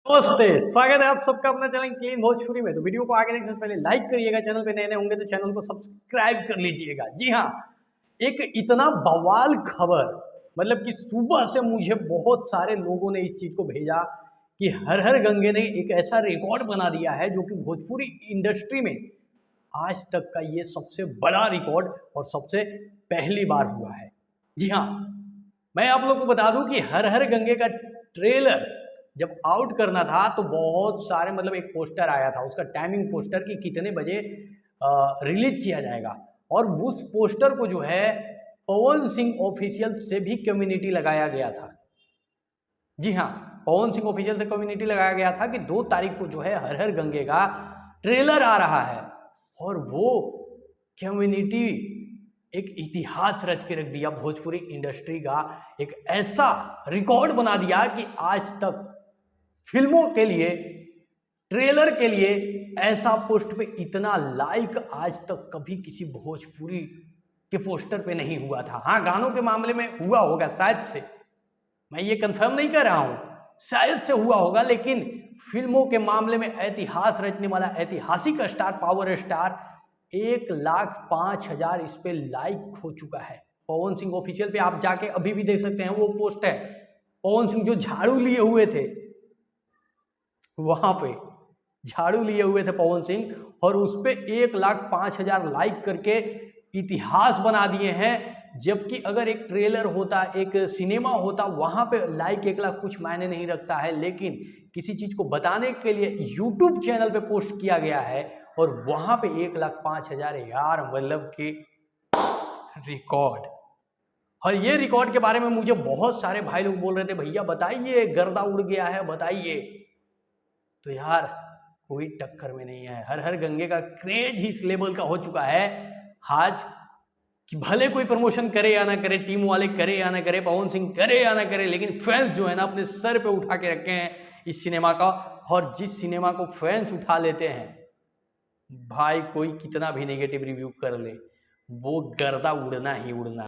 नमस्ते, स्वागत है आप सबका अपना चैनल क्लीन भोजपुरी में। तो वीडियो को आगे देखने से पहले लाइक करिएगा, चैनल पे नए नए होंगे तो चैनल को सब्सक्राइब कर लीजिएगा। जी हाँ, एक इतना बवाल खबर, मतलब कि सुबह से मुझे बहुत सारे लोगों ने इस चीज को भेजा कि हर हर गंगे ने एक ऐसा रिकॉर्ड बना दिया है जो कि भोजपुरी इंडस्ट्री में आज तक का ये सबसे बड़ा रिकॉर्ड और सबसे पहली बार हुआ है। जी हाँ, मैं आप लोग को बता दूं कि हर हर गंगे का ट्रेलर जब आउट करना था तो बहुत सारे, मतलब एक पोस्टर आया था, उसका टाइमिंग पोस्टर कि कितने बजे रिलीज किया जाएगा। और उस पोस्टर को जो है पवन सिंह ऑफिशियल से भी कम्युनिटी लगाया गया था। जी हाँ, पवन सिंह ऑफिशियल से कम्युनिटी लगाया गया था कि 2 तारीख को जो है हर हर गंगे का ट्रेलर आ रहा है। और वो कम्युनिटी एक इतिहास रच के रख दिया भोजपुरी इंडस्ट्री का, एक ऐसा रिकॉर्ड बना दिया कि आज तक फिल्मों के लिए, ट्रेलर के लिए ऐसा पोस्ट पे इतना लाइक आज तक कभी किसी भोजपुरी के पोस्टर पे नहीं हुआ था। हाँ, गानों के मामले में हुआ होगा शायद से, मैं ये कंफर्म नहीं कर रहा हूं, शायद से हुआ होगा, लेकिन फिल्मों के मामले में ऐतिहास रचने वाला ऐतिहासिक स्टार, पावर स्टार 1,05,000 इस पे लाइक हो चुका है। पवन सिंह ऑफिशियल पे आप जाके अभी भी देख सकते हैं, वो पोस्ट है पवन सिंह जो झाड़ू लिए हुए थे, वहां पे झाड़ू लिए हुए थे पवन सिंह, और उस पे 1,05,000 लाइक करके इतिहास बना दिए हैं। जबकि अगर एक ट्रेलर होता, एक सिनेमा होता, वहां पे लाइक 1 लाख कुछ मायने नहीं रखता है, लेकिन किसी चीज को बताने के लिए यूट्यूब चैनल पे पोस्ट किया गया है और वहां पे 1,05,000, यार मतलब कि रिकॉर्ड। और ये रिकॉर्ड के बारे में मुझे बहुत सारे भाई लोग बोल रहे थे, भैया बताइए, गर्दा उड़ गया है, बताइए। तो यार कोई टक्कर में नहीं है। हर हर गंगे का क्रेज ही इस लेवल का हो चुका है आज कि भले कोई प्रमोशन करे या ना करे, टीम वाले करे या ना करे, पवन सिंह करे या ना करे, लेकिन फैंस जो है ना अपने सर पे उठा के रखे हैं इस सिनेमा का। और जिस सिनेमा को फैंस उठा लेते हैं, भाई कोई कितना भी नेगेटिव रिव्यू कर ले, वो गर्दा उड़ना ही उड़ना।